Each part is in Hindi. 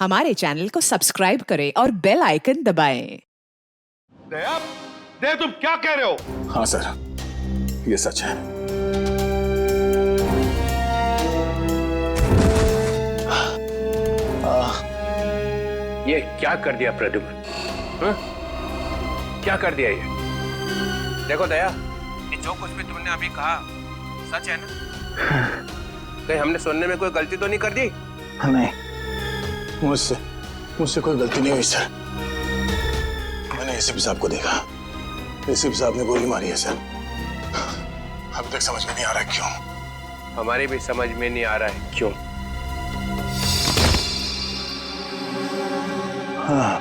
हमारे चैनल को सब्सक्राइब करें और बेल आइकन दबाएं। दया, दया तुम क्या कह रहे हो? हाँ सर, ये सच है। ये क्या कर दिया प्रद्युम्न? क्या कर दिया ये? देखो दया, ये जो कुछ भी तुमने अभी कहा सच है ना? कहीं हमने सुनने में कोई गलती तो नहीं कर दी? नहीं, मुझसे कोई गलती नहीं हुई सर। मैंने एसीपी साहब को देखा, एसीपी साहब ने गोली मारी है सर। अभी तक समझ में नहीं आ रहा क्यों। हमारे भी समझ में नहीं आ रहा है क्यों। हाँ।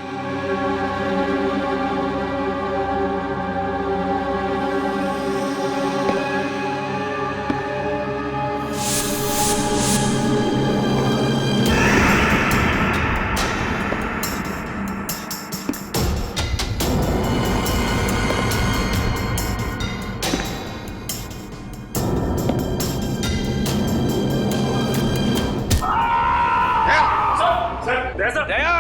दया,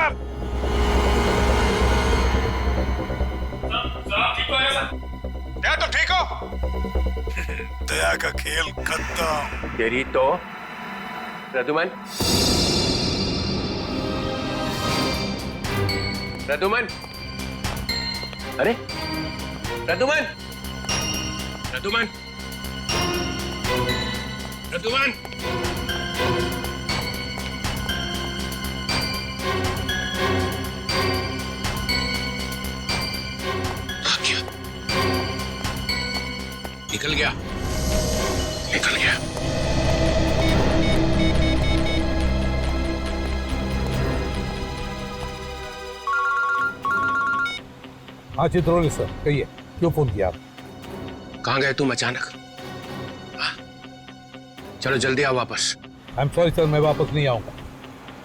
दया तो ठीक हो? दया का खेल खत्म। तेरी तो प्रद्युम्न, प्रद्युम्न, अरे प्रद्युम्न, प्रद्युम्न, प्रद्युम्न, निकल गया, निकल गया। हाँ चित्रोली सर, कहिए क्यों फोन किया आप? कहाँ गए तुम अचानक? हाँ? चलो जल्दी आओ वापस। आई एम सॉरी सर, मैं वापस नहीं आऊंगा,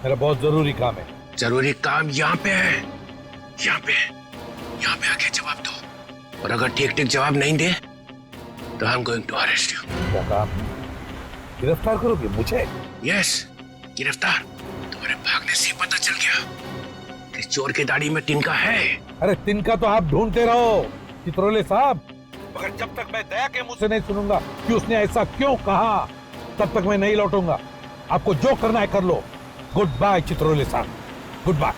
मेरा बहुत जरूरी काम है। जरूरी काम यहाँ पे है, यहाँ पे, यहाँ पे आके जवाब दो, और अगर ठीक ठीक जवाब नहीं दे तो I am going to arrest you. क्या काम? गिरफ्तार करोगे मुझे? यस, गिरफ्तार। तुम्हारे भागने से पता चल गया कि चोर की दाढ़ी में तिनका है। अरे तिनका तो आप ढूंढते रहो चित्रोले साहब, मगर जब तक मैं दया के मुंह से नहीं सुनूंगा कि उसने ऐसा क्यों कहा, तब तक मैं नहीं लौटूंगा। आपको जो करना है कर लो। गुड बाय चित्रोले साहब, गुड बाय।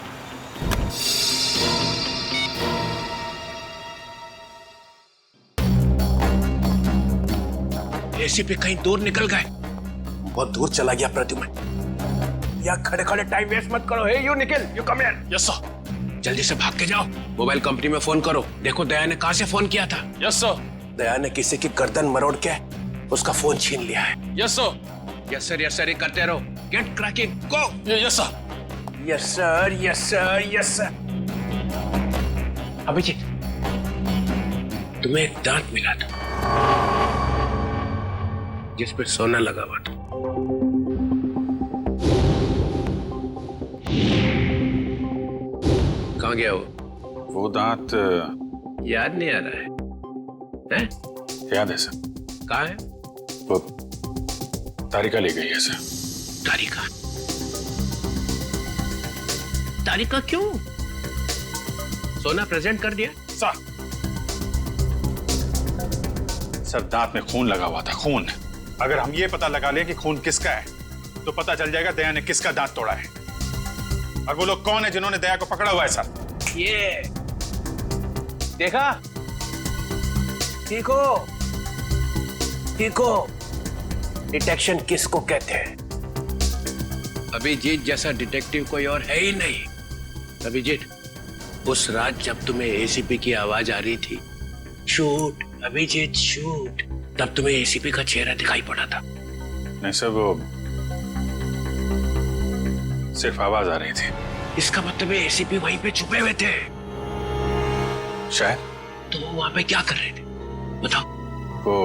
एसीपी कहीं दूर निकल गए। बहुत दूर चला गया प्रद्युम्न। यहाँ खड़े खड़े टाइम वेस्ट मत करो। Hey you Nikhil, you come here. Yes sir. जल्दी से भाग के जाओ, मोबाइल कंपनी में फोन करो। देखो दया ने कहाँ से फोन किया था। Yes sir. दया ने किसी की गर्दन मरोड़ के उसका फोन छीन लिया है। Yes sir. Yes sir, yes sir, ये करते रहो। Get cracking, go. Yes sir, yes sir, yes sir, yes sir. Abhijit, तुम्हें एक दांत मिला था जिस पर सोना लगा हुआ था। कहाँ गया वो दांत याद नहीं आ रहा है? याद है सर। कहाँ है? वो तारिका ले गई है सर। तारिका? तारिका क्यों? सोना प्रेजेंट कर दिया? सर दांत में खून लगा हुआ था, खून। अगर हम ये पता लगा लें कि खून किसका है तो पता चल जाएगा दया ने किसका दांत तोड़ा है। और वो लोग कौन है जिन्होंने दया को पकड़ा हुआ है सर? ये देखा? ठीक हो, ठीक हो। डिटेक्शन किसको कहते हैं? अभिजीत जैसा डिटेक्टिव कोई और है ही नहीं। अभिजीत, उस रात जब तुम्हें एसीपी की आवाज आ रही थी, शूट अभिजीत शूट, तब तुम्हें एसीपी का चेहरा दिखाई पड़ा था। नहीं सर, वो सिर्फ आवाज आ रही थी। इसका मतलब है एसीपी वहीं पे छुपे हुए थे। शायद। तो वो वहां पे क्या कर रहे थे बताओ? वो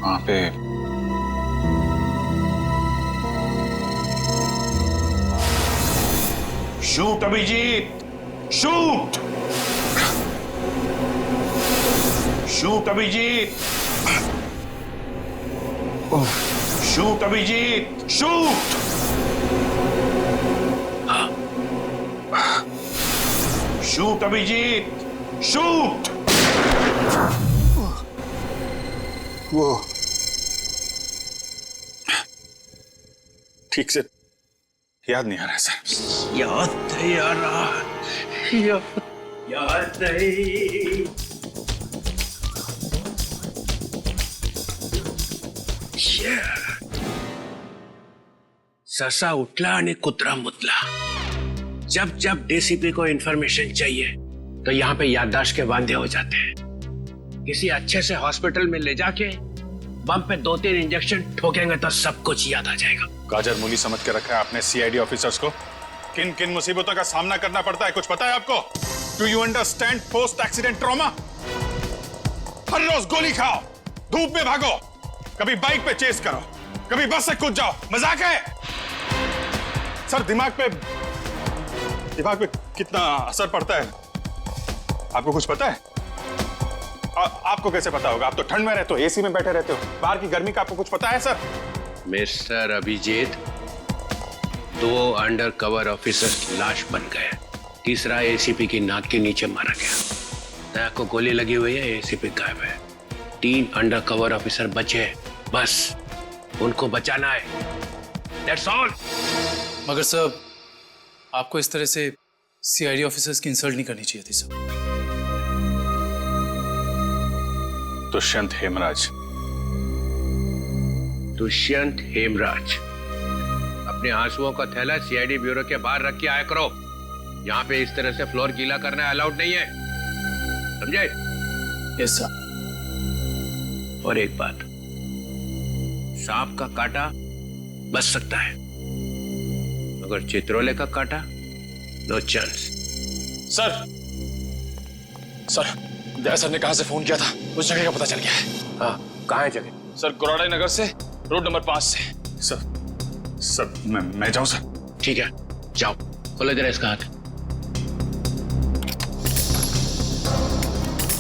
वहां पे shoot Abhijit, shoot, shoot Abhijit, shoot Abhijit, shoot. Shoot Abhijit, shoot. वो ठीक से याद नहीं आ रहा है सर। याद नहीं आ रहा, याद नहीं। ससा उठला आणि कुत्रा मुतला। जब जब डीसीपी को इंफॉर्मेशन चाहिए तो यहाँ पे याददाश्त के वांदे हो जाते हैं। किसी अच्छे से हॉस्पिटल में ले जाके बम पे 2-3 इंजेक्शन ठोकेंगे तो सब कुछ याद आ जाएगा। गाजर मूली समझ के रखा है आपने सीआईडी ऑफिसर्स को। किन किन मुसीबतों का सामना करना पड़ता है कुछ पता है आपको? Do you understand post accident trauma? हर रोज गोली खाओ, धूप में भागो, कभी बाइक पे चेस करो, कभी बस से कूद जाओ, मजाक है? सर दिमाग पे कितना असर पड़ता है आपको कुछ पता है? आपको कैसे पता होगा? आप तो ठंड में रहते हो, एसी में बैठे रहते हो, बाहर की गर्मी का आपको कुछ पता है sir? Mister Abhijit, 2 undercover officer लाश बन गए, तीसरा एसीपी की नाक के नीचे मारा गया। दया को गोली लगी हुई है, एसीपी गायब है। 3 अंडर कवर ऑफिसर बचे, बस उनको बचाना है। That's all। मगर सर आपको इस तरह से सीआईडी ऑफिसर्स की इंसल्ट नहीं करनी चाहिए थी सर। दुष्यंत हेमराज। दुष्यंत हेमराज, अपने आंसुओं का थैला सीआईडी ब्यूरो के बाहर रख के आया करो। यहाँ पे इस तरह से फ्लोर गीला करना अलाउड नहीं है, समझे? Yes sir. और एक बात, सांप का काटा बच सकता है मगर चित्रोले का काटा नो चांस। सर दया सर ने कहां से फोन किया था, उस जगह का पता चल गया है। हाँ, कहाँ है जगह? सर गुराड़ी नगर से, रोड नंबर 5 से। सर मैं जाऊं सर? ठीक है, जाओ, खोलो जरा इसका हाथ।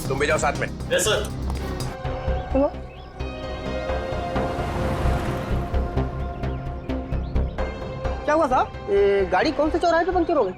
तुम भी जाओ साथ में। Yes sir. क्या हुआ साहब? गाड़ी कौन से चौराहे पे पंक्चर हो गई?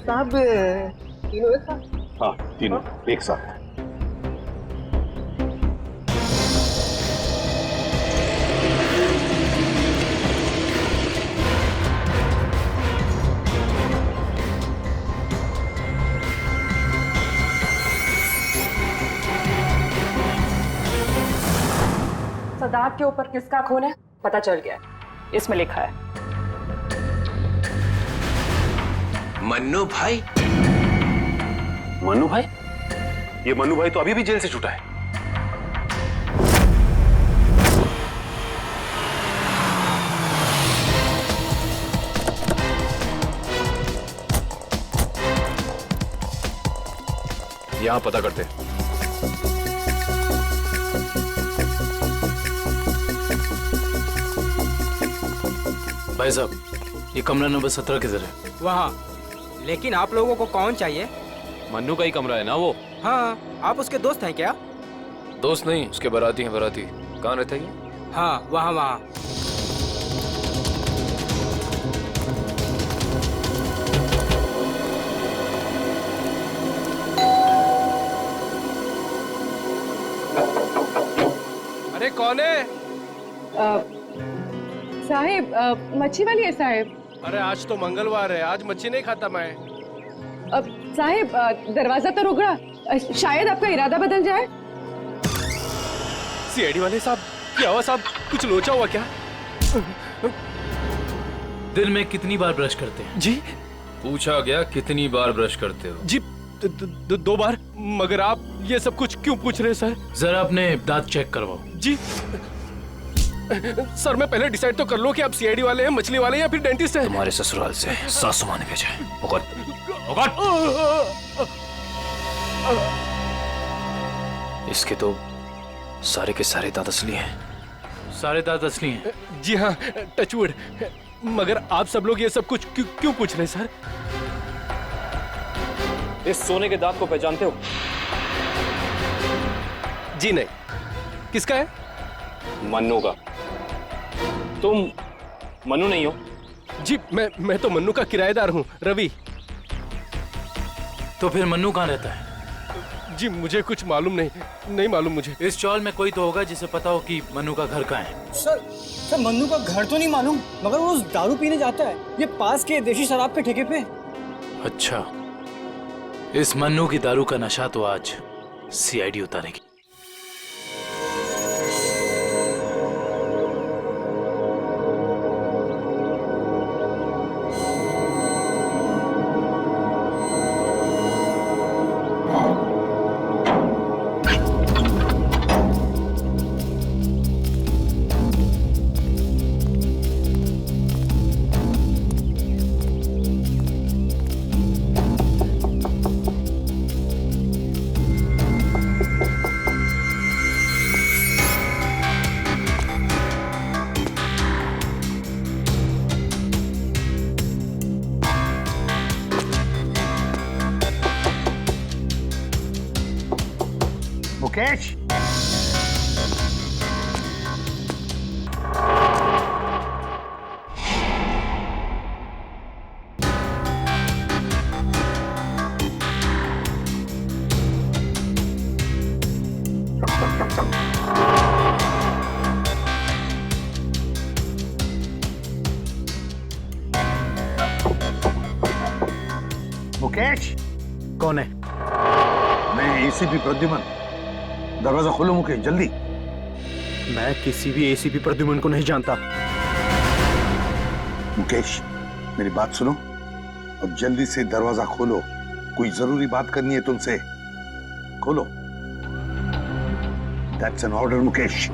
साहब तीनों एक साथ? हाँ, तीनों एक साथ। सदात के ऊपर किसका खून है पता चल गया है, इसमें लिखा है मन्नू भाई। मन्नू भाई? ये मन्नू भाई तो अभी भी जेल से छूटा है। यहां पता करते। भाई साहब ये कमरा नंबर 17 किधर है? वहाँ। लेकिन आप लोगों को कौन चाहिए? मन्नू का ही कमरा है ना वो? हाँ, आप उसके दोस्त हैं क्या? दोस्त नहीं, उसके बाराती हैं। बाराती कहाँ रहता है ये? हाँ, वहाँ वहाँ। अरे कौन है? साहिब मच्छी वाली है साहिब। अरे आज तो मंगलवार है, आज मच्छी नहीं खाता मैं। साहिब दरवाजा तो रुक रहा, शायद आपका इरादा बदल जाए। सीआईडी वाले साहब, क्या हुआ साहब? कुछ लोचा हुआ क्या? दिन में कितनी बार ब्रश करते हैं? जी पूछा गया कितनी बार ब्रश करते हो? जी 2 बार। मगर आप ये सब कुछ क्यों पूछ रहे हैं सर? जरा अपने दांत चेक करवाओ। जी सर, मैं पहले डिसाइड तो कर लूं कि आप सीआईडी वाले हैं, मछली वाले हैं या फिर डेंटिस्ट हैं। तुम्हारे ससुराल से सासू माँ ने भेजा है। इसके तो सारे के सारे दांत असली हैं। सारे दांत असली हैं? जी हाँ, टचवुड। मगर आप सब लोग ये सब कुछ क्यों पूछ रहे हैं सर? इस सोने के दांत को पहचानते हो? जी नहीं। किसका है? मन्नू का। तुम मन्नू नहीं हो? जी मैं तो मन्नू का किराएदार हूँ, रवि। तो फिर मन्नू कहाँ रहता है? जी मुझे कुछ मालूम नहीं मालूम मुझे। इस चौल में कोई तो होगा जिसे पता हो कि मन्नू का घर कहाँ है। सर मन्नू का घर तो नहीं मालूम, मगर वो रोज दारू पीने जाता है, ये पास के देशी शराब के ठेके पे। अच्छा, इस मन्नू की दारू का नशा तो आज सीआईडी उतारेगी। मुकेश, मुकेश। कौन है? मैं एसीपी प्रद्युमन। दरवाजा खोलो मुकेश, जल्दी। मैं किसी भी एसीपी प्रद्युमन को नहीं जानता। मुकेश, मेरी बात सुनो और जल्दी से दरवाजा खोलो। कोई जरूरी बात करनी है तुमसे। खोलो। That's an order, Mukesh.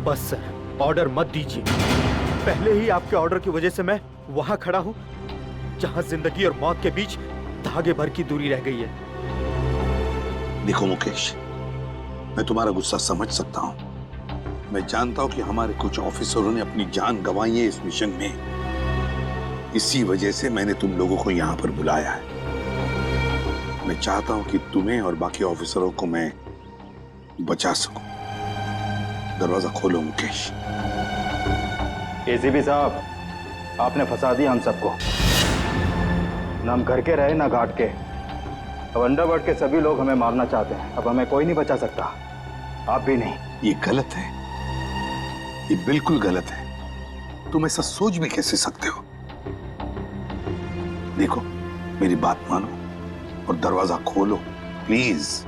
बस सर, ऑर्डर मत दीजिए। पहले ही आपके ऑर्डर की वजह से मैं वहां खड़ा हूं जहां जिंदगी और मौत के बीच धागे भर की दूरी रह गई है। देखो मुकेश, मैं तुम्हारा गुस्सा समझ सकता हूं। मैं जानता हूं कि हमारे कुछ ऑफिसरों ने अपनी जान गंवाई है इस मिशन में। इसी वजह से मैंने तुम लोगों को यहां पर बुलाया है। मैं चाहता हूं कि तुम्हें और बाकी ऑफिसरों को मैं बचा सकूं। दरवाजा खोलो मुकेश। एसीपी साहब, आपने फंसा दिया हम सबको। ना हम घर के रहे ना घाट के। अब अंडरवर्ल्ड के सभी लोग हमें मारना चाहते हैं। अब हमें कोई नहीं बचा सकता, आप भी नहीं। ये गलत है, ये बिल्कुल गलत है। तुम ऐसा सोच भी कैसे सकते हो? देखो, मेरी बात मानो और दरवाजा खोलो प्लीज।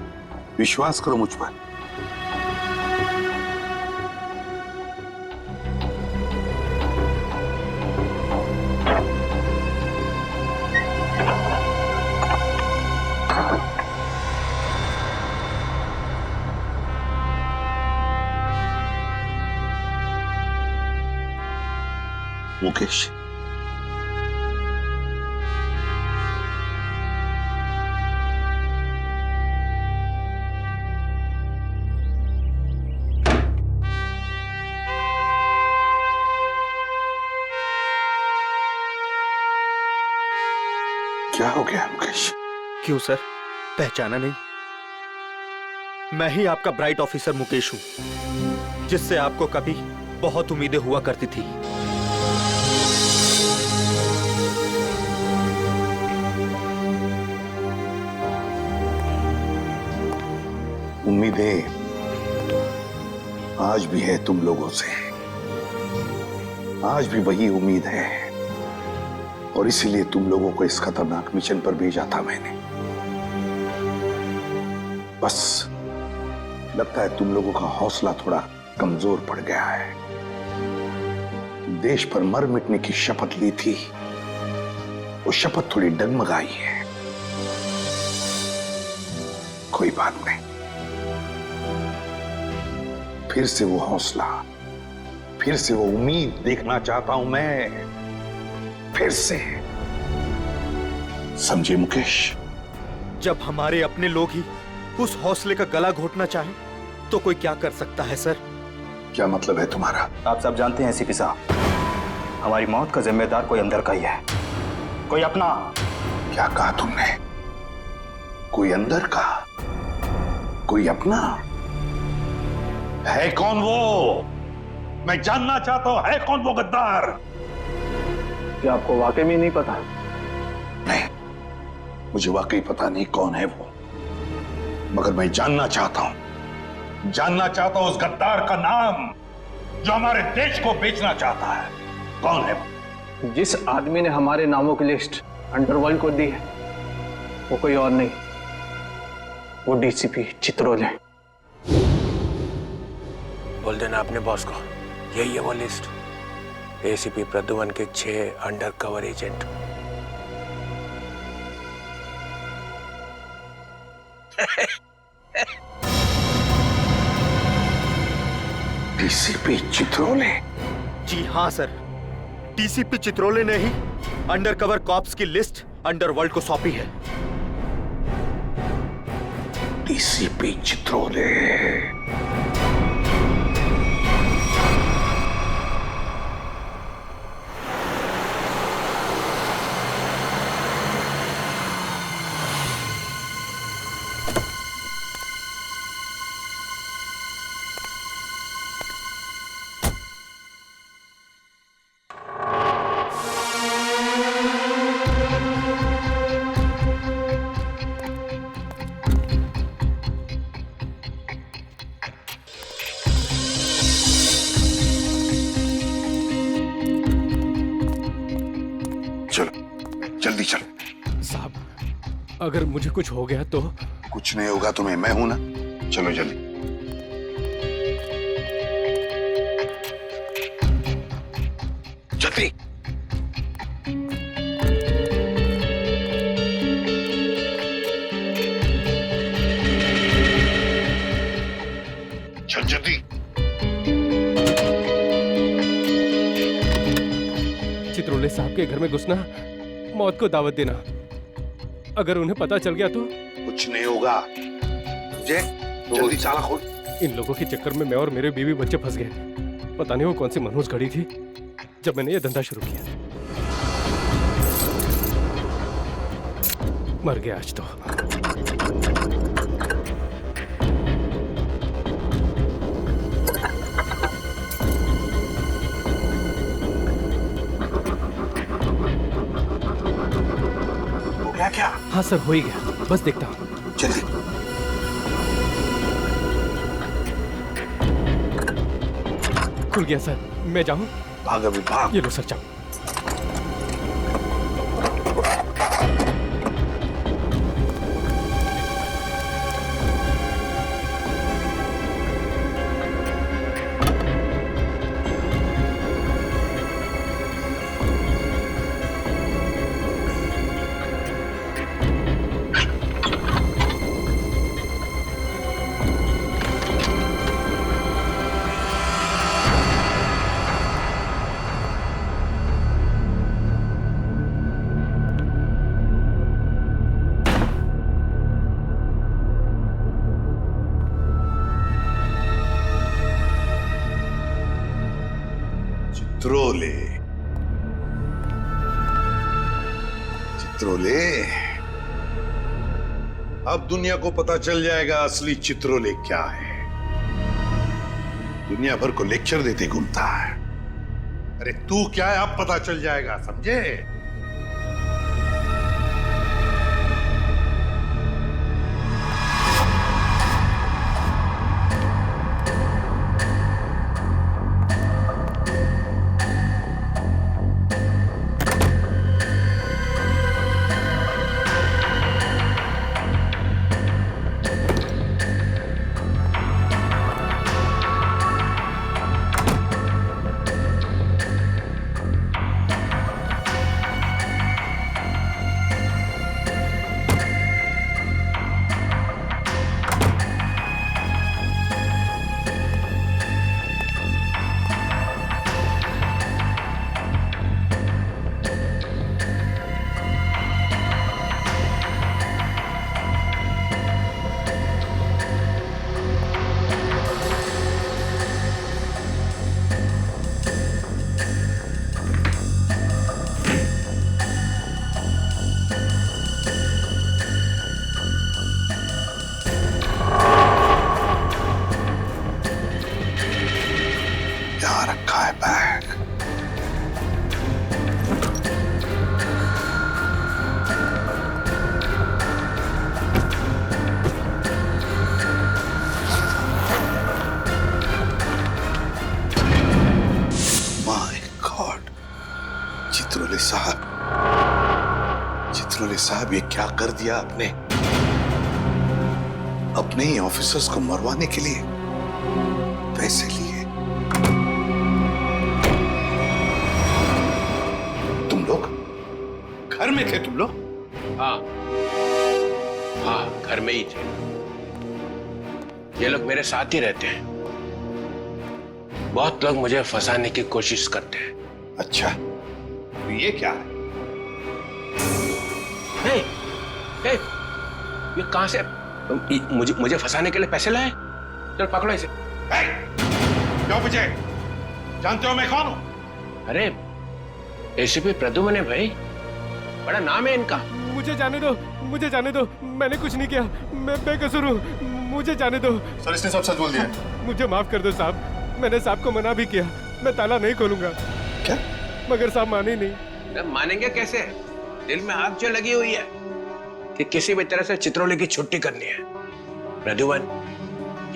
विश्वास करो मुझ पर। मुकेश, क्या हो गया मुकेश? क्यों सर, पहचाना नहीं? मैं ही आपका ब्राइट ऑफिसर मुकेश हूं, जिससे आपको कभी बहुत उम्मीदें हुआ करती थी। उम्मीदें आज भी है तुम लोगों से। आज भी वही उम्मीद है और इसीलिए तुम लोगों को इस खतरनाक मिशन पर भेजा था मैंने। बस लगता है तुम लोगों का हौसला थोड़ा कमजोर पड़ गया है। देश पर मर मिटने की शपथ ली थी, वो शपथ थोड़ी डगमगाई है। कोई बात नहीं, फिर से वो हौसला, फिर से वो उम्मीद देखना चाहता हूं मैं, फिर से। समझे मुकेश? जब हमारे अपने लोग ही उस हौसले का गला घोटना चाहे तो कोई क्या कर सकता है सर? क्या मतलब है तुम्हारा? आप सब जानते हैं एसीपी साहब, हमारी मौत का जिम्मेदार कोई अंदर का ही है, कोई अपना। क्या कहा तुमने? कोई अंदर का, कोई अपना? है कौन वो? मैं जानना चाहता हूं, है कौन वो गद्दार? क्या आपको वाकई में नहीं पता? नहीं, मुझे वाकई पता नहीं कौन है वो, मगर मैं जानना चाहता हूं उस गद्दार का नाम जो हमारे देश को बेचना चाहता है। कौन है वो? जिस आदमी ने हमारे नामों की लिस्ट अंडरवर्ल्ड को दी है वो कोई और नहीं, वो डीसीपी चित्रोल है। बोल देना अपने बॉस को, यही है वो लिस्ट, एसीपी प्रद्युमन के 6 अंडरकवर एजेंट। डीसीपी चित्रोले? जी हाँ सर, डीसीपी चित्रोले ने ही अंडरकवर कॉप्स की लिस्ट अंडरवर्ल्ड को सौंपी है। डीसीपी चित्रोले? जल्दी चल। साहब, अगर मुझे कुछ हो गया तो? कुछ नहीं होगा तुम्हें, मैं हूं ना। चलो जल्दी। जल्दी। चल जल्दी। चित्रोले साहब के घर में घुसना, मौत को दावत देना। अगर उन्हें पता चल गया तो? कुछ नहीं होगा, समझे? जल्दी ताला खोल। इन लोगों के चक्कर में मैं और मेरे बीवी बच्चे फंस गए। पता नहीं वो कौन सी मनहूस घड़ी थी जब मैंने ये धंधा शुरू किया। मर गया आज तो। क्या? हाँ सर, हो ही गया, बस देखता हूँ। जल्दी। खुल गया सर, मैं जाऊँ? भाग अभी भाग। ये लो सर, जाओ। चित्रोले, चित्रोले, अब दुनिया को पता चल जाएगा असली चित्रोले क्या है। दुनिया भर को लेक्चर देते घूमता है। अरे तू क्या है, अब पता चल जाएगा, समझे? साहब ये क्या कर दिया आपने? अपने ही ऑफिसर्स को मरवाने के लिए पैसे लिए। तुम लोग घर में थे? तुम लोग? हाँ हाँ, घर में ही थे। ये लोग मेरे साथ ही रहते हैं। बहुत लोग मुझे फंसाने की कोशिश करते हैं। अच्छा, तो ये क्या है? हे, हे, ये कहां से मुझे फंसाने के लिए पैसे लाए? चल पकड़ो इसे। क्यों पूछे? जानते हो मैं कौन हूं? अरे एसीपी प्रद्युमन है भाई, बड़ा नाम है इनका। मुझे जाने दो, मुझे जाने दो, मैंने कुछ नहीं किया, मैं बेकसूर हूँ, मुझे जाने दो। सर इसने सब सच बोल दिया। मुझे माफ कर दो साहब, मैंने साहब को मना भी किया, मैं ताला नहीं खोलूंगा। क्या? मगर साहब माने नहीं। मानेंगे कैसे? दिल में आग जो लगी हुई है कि किसी भी तरह से चित्रोली की छुट्टी करनी है। प्रद्युमन,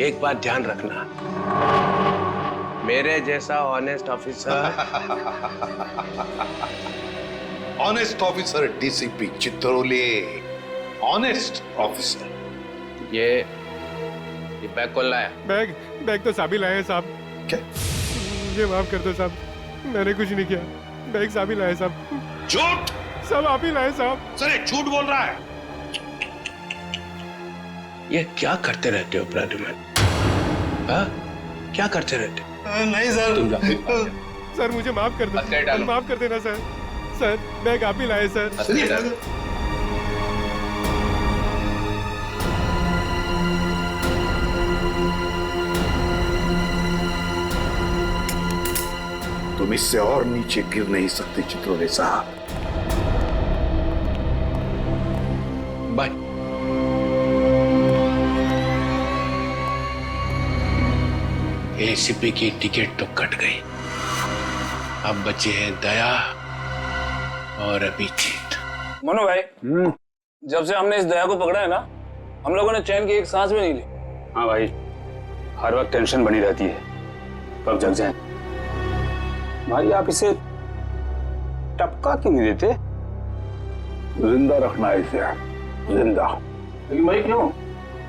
एक बात ध्यान रखना, मेरे जैसा honest officer honest officer DCP Chitrole, honest officer. ये बैग कौन लाया? बैग तो साबिल लाए साहब। क्या? मुझे माफ कर दो साहब, मैंने कुछ नहीं किया, बैग साबिल लाए साहब। झूठ! सब आप ही लाए साहब। सर ये झूठ बोल रहा है। ये क्या करते रहते हो प्रद्युमन? हाँ, क्या करते रहते हो? नहीं सर। तुम जाओ। सर मुझे माफ कर दो, माफ कर देना सर। सर बैग आप ही लाए सर। तुम इससे और नीचे गिर नहीं सकते चित्रोले साहब। बाय। एसीपी की टिकट तो कट गई, अब बचे हैं दया और अभिजीत। मनु भाई, जब से हमने इस दया को पकड़ा है ना, हम लोगों ने चैन की एक सांस भी नहीं ली। हाँ भाई, हर वक्त टेंशन बनी रहती है, कब जग जाए। भाई आप इसे टपका क्यों नहीं देते? जिंदा रखना है इसे, जिंदा। लेकिन भाई क्यों?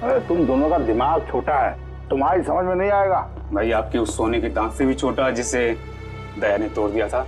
अरे तुम दोनों का दिमाग छोटा है, तुम्हारी समझ में नहीं आएगा। भाई आपके उस सोने के दांत से भी छोटा जिसे दया ने तोड़ दिया था।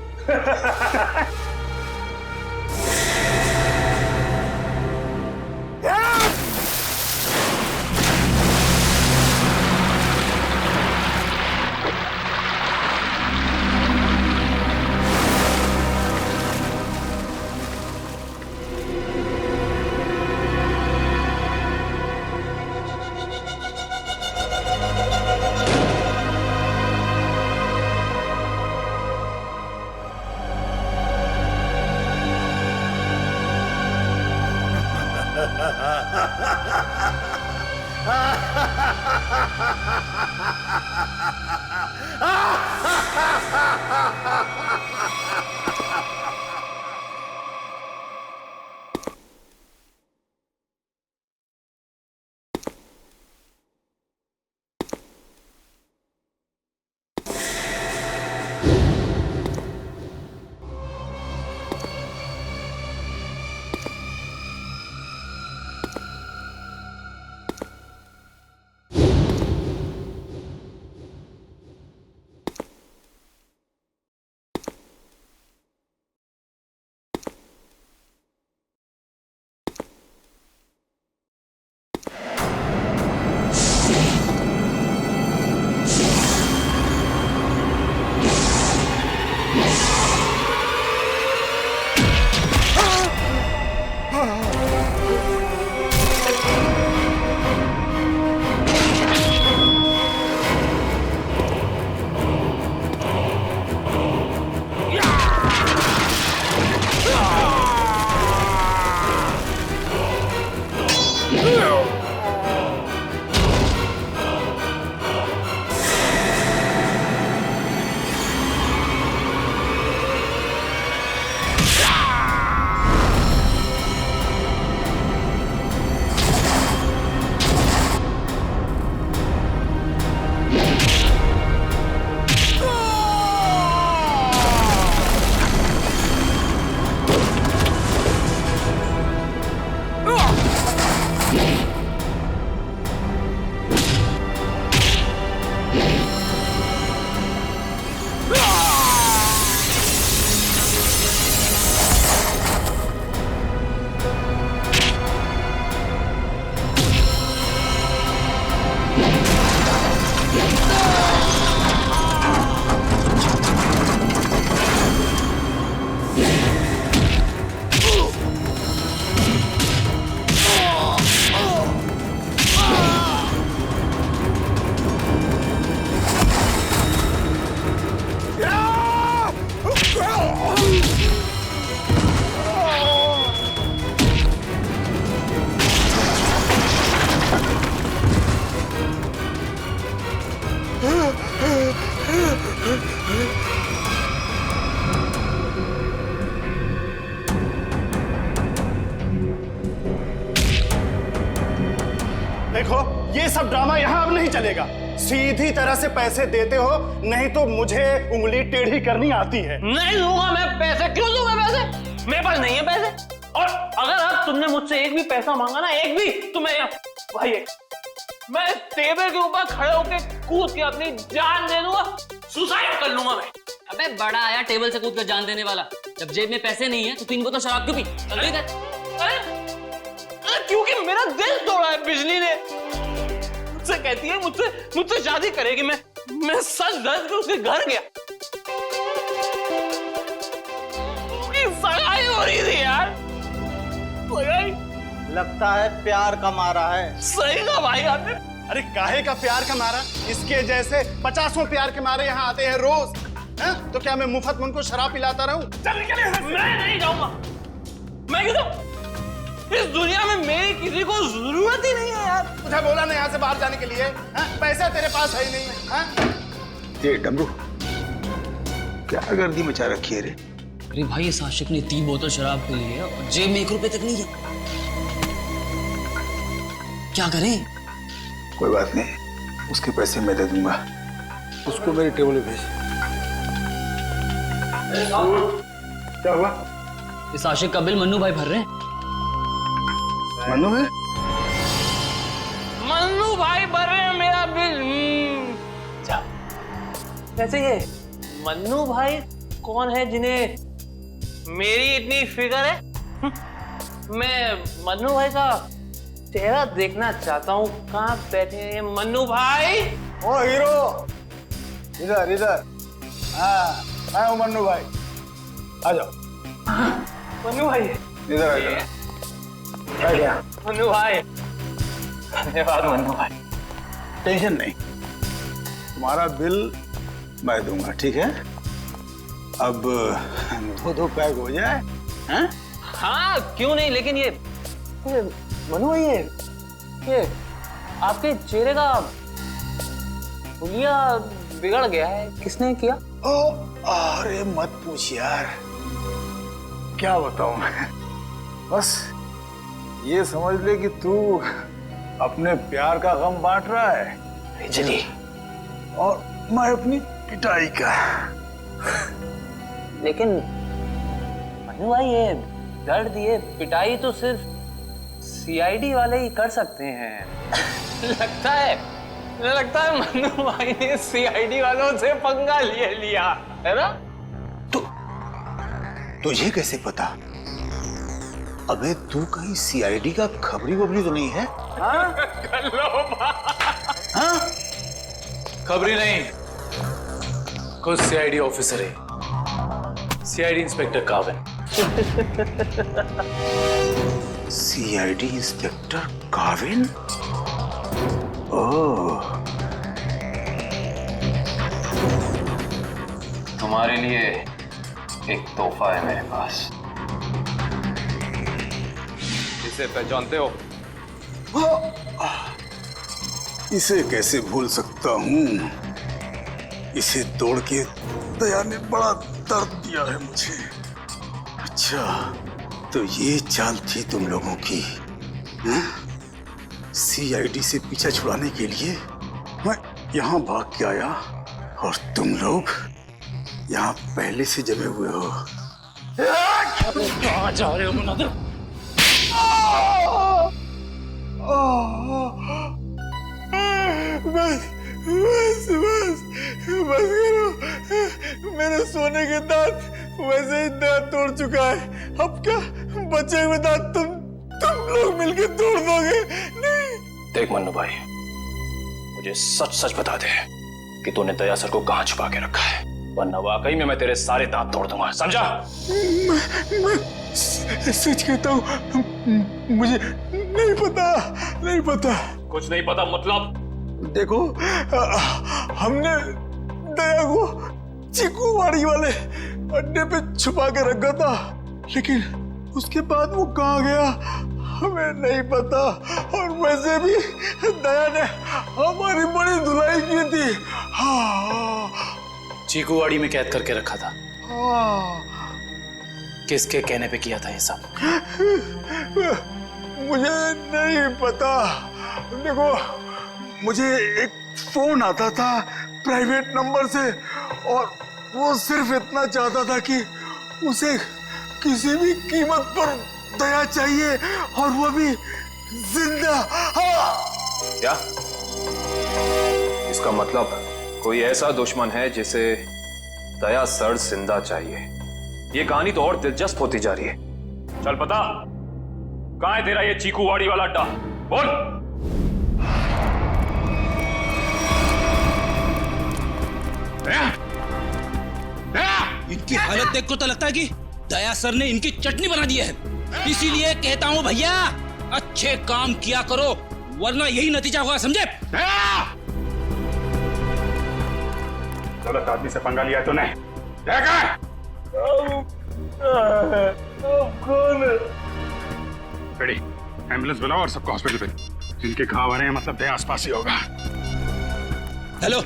देखो, ये सब ड्रामा यहाँ अब नहीं चलेगा। सीधी तरह से पैसे देते हो, नहीं तो मुझे उंगली टेढ़ी करनी आती है। नहीं दूंगा मैं पैसे। क्यों दूंगा पैसे? मेरे पास नहीं है पैसे। और अगर अब तुमने मुझसे एक भी पैसा मांगा ना, एक भी, तो मैं भाई मैं टेबल के ऊपर खड़े होकर कूद के अपनी जान दे दूंगा, सुसाइड कर लूंगा मैं। अबे बड़ा आया टेबल से कूद कर जान देने वाला। जब जेब में पैसे नहीं है तो 3 बोतल शराब क्यों पी? जल्दी कर। क्योंकि मेरा दिल तोड़ा है बिजली ने। मुझसे कहती है मुझसे शादी करेगी। मैं सच धज के उसके घर गया। सगाई हो रही थी यार। सगाई लगता है प्यार का मारा है। सही कहा भाई आपने। अरे काहे का प्यार का मारा? इसके जैसे 50 प्यार के मारे यहाँ आते हैं रोज। है? तो क्या मैं मुफ्त में उनको शराब पिलाता रहूं? मैं नहीं जाऊंगा। मैं क्यों जाऊं? इस दुनिया में मेरी किसी को जरूरत ही नहीं है यार। तुझे बोला ना यहाँ से बाहर जाने के लिए। पैसा तेरे पास है ही नहीं है। ये डमरू क्या गर्दी मचा रखी है रे? अरे भाई इस आशिक ने 3 बोतल शराब पी ली है और जेब में 1 रुपए तक नहीं है। क्या करें? कोई बात नहीं, उसके पैसे मैं दे दूंगा। उसको मेरे टेबल पे भेज। क्या हुआ? इस आशिक का बिल मन्नू भाई भर रहे हैं। मन्नू है? मन्नू भाई भर रहे हैं मेरा बिल। वैसे ये मन्नू भाई कौन है जिन्हें मेरी इतनी फिक्र है? मैं मन्नू भाई का चेहरा देखना चाहता हूँ। कहाँ बैठे हैं मन्नू भाई? ओ हीरो, इधर इधर। हाँ, मैं हूँ मन्नू भाई। आ जाओ। मन्नू भाई इधर आ जाओ। मन्नू भाई, धन्यवाद मन्नू भाई। टेंशन नहीं, तुम्हारा बिल मैं दूंगा, ठीक है? अब 2 पैक हो जाए। हैं? हाँ क्यों नहीं, लेकिन ये मन्नू भाई ये आपके चेहरे का हुलिया बिगड़ गया है। किसने किया? अरे मत पूछ यार, क्या बताऊं मैं। बस ये समझ ले कि तू अपने प्यार का गम बांट रहा है बिजली, और मैं अपनी पिटाई का। लेकिन मन्नू भाई ये दर्द, ये पिटाई तो सिर्फ सीआईडी वाले ही कर सकते हैं। लगता है मन्नू भाई ने सीआईडी वालों से पंगा लिया है ना? तुझे कैसे पता? अबे तू कहीं सीआईडी का खबरी वबरी तो नहीं है? हाँ? हाँ? खबरी नहीं, खुद सीआईडी ऑफिसर है, CID inspector Kavin. CID inspector Kavin? Oh, तुम्हारे लिए एक तोहफा है मेरे पास। इसे पहचानते हो? इसे कैसे भूल सकता हूँ? इसे तोड़ के दया ने बड़ा दर्द दिया है मुझे। अच्छा, तो ये चाल थी तुम लोगों की? सीआईडी से पीछा छुड़ाने के लिए मैं यहाँ भाग के आया और तुम लोग यहाँ पहले से जमे हुए हो। कहाँ जा रहे हो मुनादिर? बस करो। मेरे सोने के दांत वैसे ही दांत तोड़ चुका है। अब क्या बचे हुए दांत तुम लोग मिलकर तोड़ दोगे? नहीं। देख मन्नू भाई, मुझे सच सच बता दे कि तूने दया सर को कहां छुपा के रखा है, वरना वाकई में मैं तेरे सारे दांत तोड़ दूंगा, समझा? मैं सच कहता हूँ, मुझे नहीं पता। कुछ नहीं पता मतलब? देखो, हमने दया को चीकूवाड़ी वाले अड्डे पे छुपा के रखा था, लेकिन उसके बाद वो कहाँ गया हमें नहीं पता। और वैसे भी दया ने हमारी बड़ी धुलाई की थी। हाँ, चीकूवाड़ी में कैद करके रखा था। हाँ। किसके कहने पे किया था ये सब? मुझे नहीं पता। देखो, मुझे एक फोन आता था प्राइवेट नंबर से, और वो सिर्फ इतना चाहता था कि उसे किसी भी कीमत पर दया चाहिए, और वो भी जिंदा। हाँ। क्या इसका मतलब कोई ऐसा दुश्मन है जिसे दया सर जिंदा चाहिए? ये कहानी तो और दिलचस्प होती जा रही है। चल पता कहां है तेरा ये चीकूवाड़ी वाला अड्डा, बोल। इनकी हालत देख को तो लगता है कि दया सर ने इनकी चटनी बना दी है। इसीलिए कहता हूं भैया, अच्छे काम किया करो, वरना यही नतीजा होगा, समझे? गलत आदमी से पंगा लिया तूने। कौन है? बेटी, एम्बुलेंस बुलाओ और सबको हॉस्पिटल पे। जिनके घाव आ रहे हैं मतलब दया आसपास ही होगा। Hello,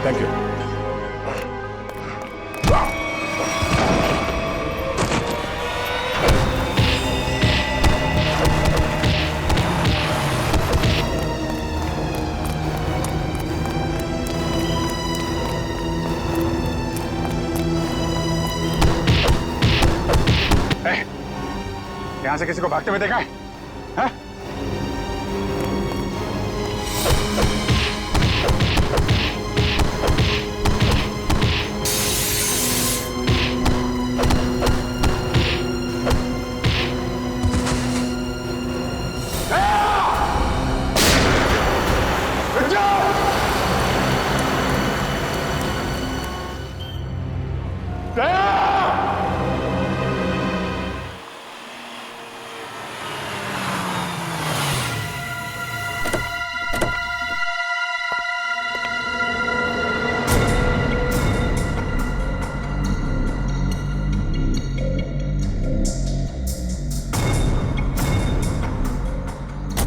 thank you. यहां से किसी को भागते हुए देखा है? हाँ?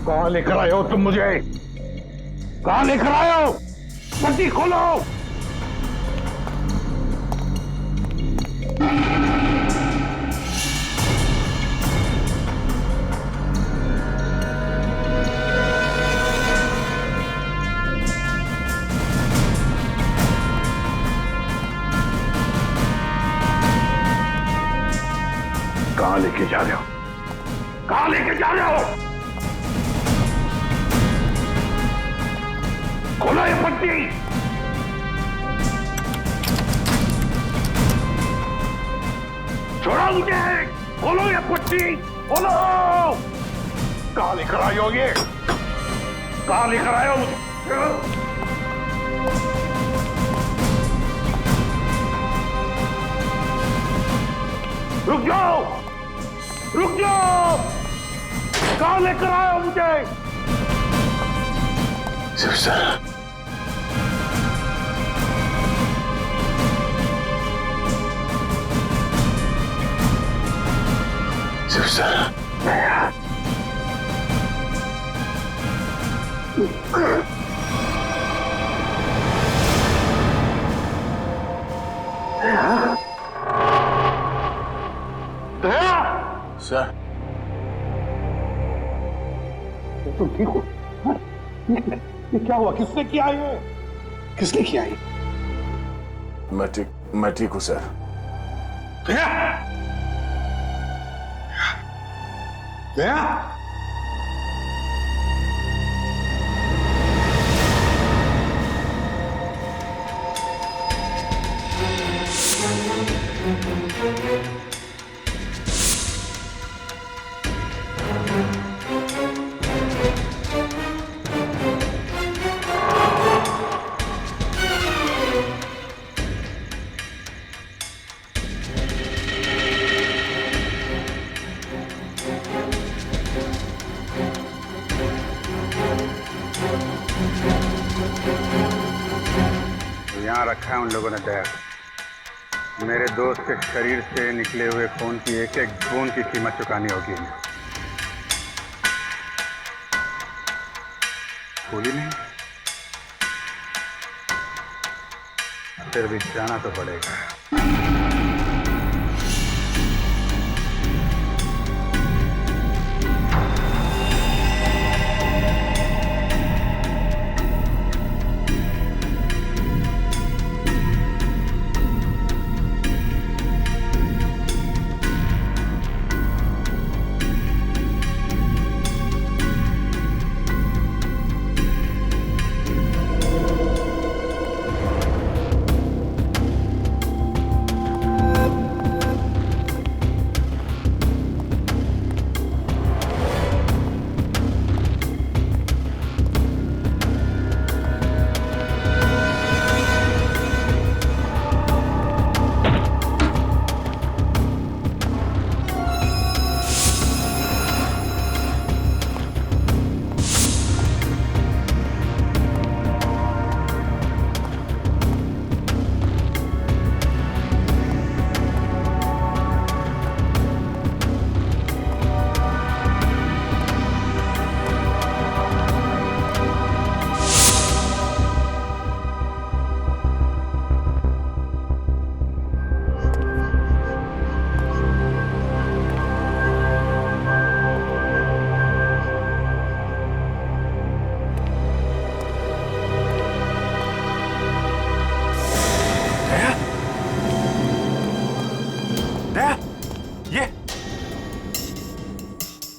कहां लेकर आए हो तुम मुझे? कहां लेकर आए हो? पट्टी खोलो। कहां लेके जा रहे हो? कहां लेके जा रहे हो? खोलो ये पट्टी। छोड़ो मुझे। खोलो ये पट्टी। खोलो। कहां लेकर आए हो ये? कहां लेकर आए हो मुझे? रुक जाओ। रुक जाओ! कहाँ लेकर आए हो मुझे? सर सर तुम ठीक हो? हाँ? ये क्या हुआ? किसने किया ये? किसने किया ये? मैं ठीक हूं सर। गया? गया? यहाँ रखा है उन लोगों ने दया। मेरे दोस्त के शरीर से निकले हुए खून की एक एक बूंद की कीमत चुकानी होगी इन्हें। भूली नहीं, फिर भी जाना तो पड़ेगा।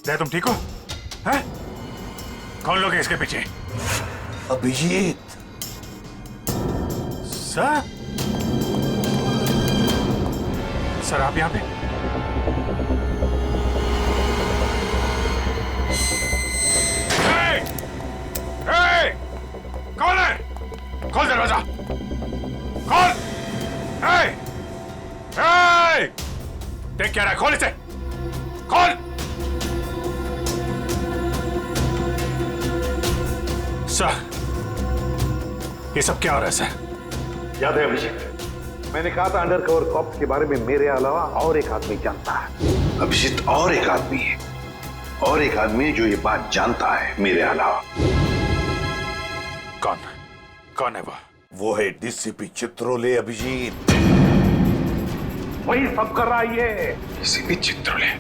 दया, तुम ठीक हो? हैं? कौन लोग हैं इसके पीछे? अभिजीत सर? सर आप यहाँ पे? कौन है? खोल दरवाजा! खोल! देख क्या रहा है? खोल इसे! खोल! सर, ये सब क्या हो रहा है सर? याद है अभिजीत, मैंने कहा था अंडरकवर कॉप्स के बारे में मेरे अलावा और एक आदमी जानता है। अभिजीत, और एक आदमी है, और एक आदमी है जो ये बात जानता है मेरे अलावा। कौन? कौन है वो? वो है डीसीपी चित्रोले। अभिजीत वही सब कर रहा है ये। डीसीपी चित्रोले,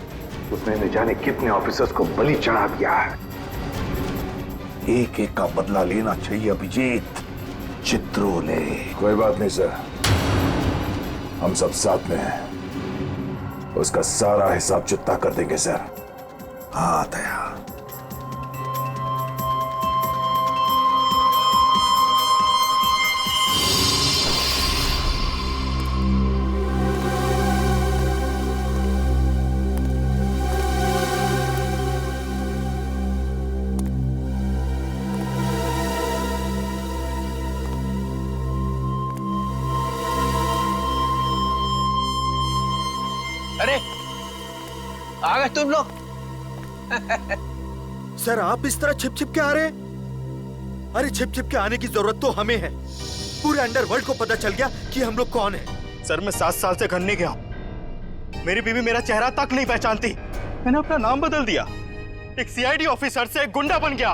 उसने न जाने कितने ऑफिसर्स को बलि चढ़ा दिया है। एक एक का बदला लेना चाहिए अभिजीत। चित्रोले। कोई बात नहीं सर, हम सब साथ में हैं। उसका सारा हिसाब चुकता कर देंगे सर। हाँ दया। अरे आ गए तुम लोग? सर आप इस तरह छिप छिप के आ रहे हैं? अरे छिप छिप के आने की जरूरत तो हमें है। पूरे अंडरवर्ल्ड को पता चल गया कि हम लोग कौन हैं। सर मैं 7 साल से घर नहीं गया हूं। मेरी बीवी मेरा चेहरा तक नहीं पहचानती। मैंने अपना नाम बदल दिया, एक सीआईडी ऑफिसर से एक गुंडा बन गया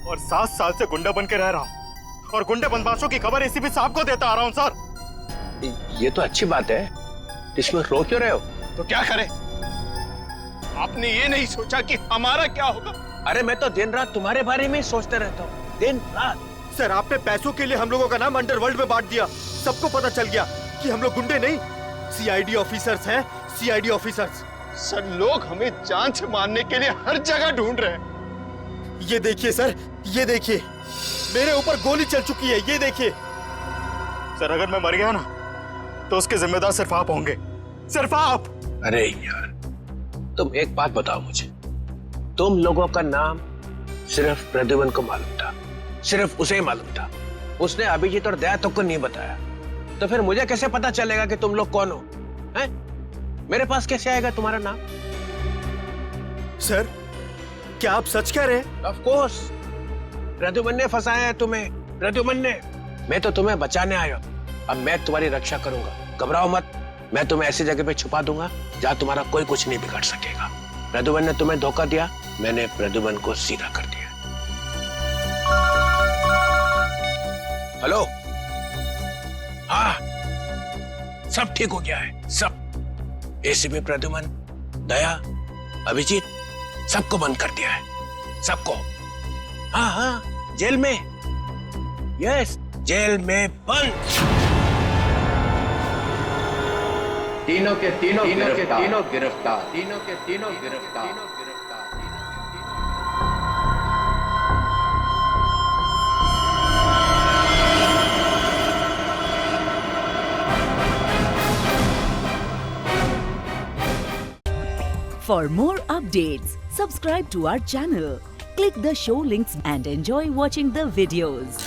और 7 साल से गुंडा बन के रह रहा हूं और गुंडे बदमाशों की खबर एसीपी साहब को देता आ रहा हूं। सर ये तो अच्छी बात है, इसमें रो क्यों रहे हो? तो क्या करें? आपने ये नहीं सोचा कि हमारा क्या होगा? अरे मैं तो दिन रात तुम्हारे बारे में ही सोचते रहता हूँ, दिन रात। सर आपने पैसों के लिए हम लोगों का नाम अंडरवर्ल्ड में बांट दिया। सबको पता चल गया कि हम लोग गुंडे नहीं, सीआईडी ऑफिसर्स हैं, सीआईडी ऑफिसर्स। सर लोग हमें जान से मारने के लिए हर जगह ढूंढ रहे हैं। ये देखिए सर, ये देखिए, मेरे ऊपर गोली चल चुकी है, ये देखिए। सर अगर मैं मर गया ना तो उसके जिम्मेदार सिर्फ आप होंगे, सिर्फ आप। अरे यार तुम एक बात बताओ मुझे, तुम लोगों का नाम सिर्फ प्रद्युमन को मालूम था, सिर्फ उसे ही मालूम था। उसने अभिजीत और दया तक को नहीं बताया, तो फिर मुझे कैसे पता चलेगा कि तुम लोग कौन हो? हैं? मेरे पास कैसे आएगा तुम्हारा नाम? सर क्या आप सच कह रहे हैं? ऑफ कोर्स, प्रद्युमन ने फंसाया है तुम्हें, प्रद्युमन ने। मैं तो तुम्हें बचाने आया हूं, अब मैं तुम्हारी रक्षा करूंगा, घबराओ मत। मैं तुम्हें ऐसी जगह पे छुपा दूंगा जहां तुम्हारा कोई कुछ नहीं बिगाड़ सकेगा। प्रद्युमन ने तुम्हें धोखा दिया, मैंने प्रद्युमन को सीधा कर दिया। हेलो, हाँ सब ठीक हो गया है, सब। एसीपी प्रद्युमन, दया, अभिजीत, सबको बंद कर दिया है, सबको। हाँ हाँ, जेल में, यस जेल में बंद। तीनों के तीनों गिरफ्तार। For more updates, subscribe to our channel, click the show links and enjoy watching the videos.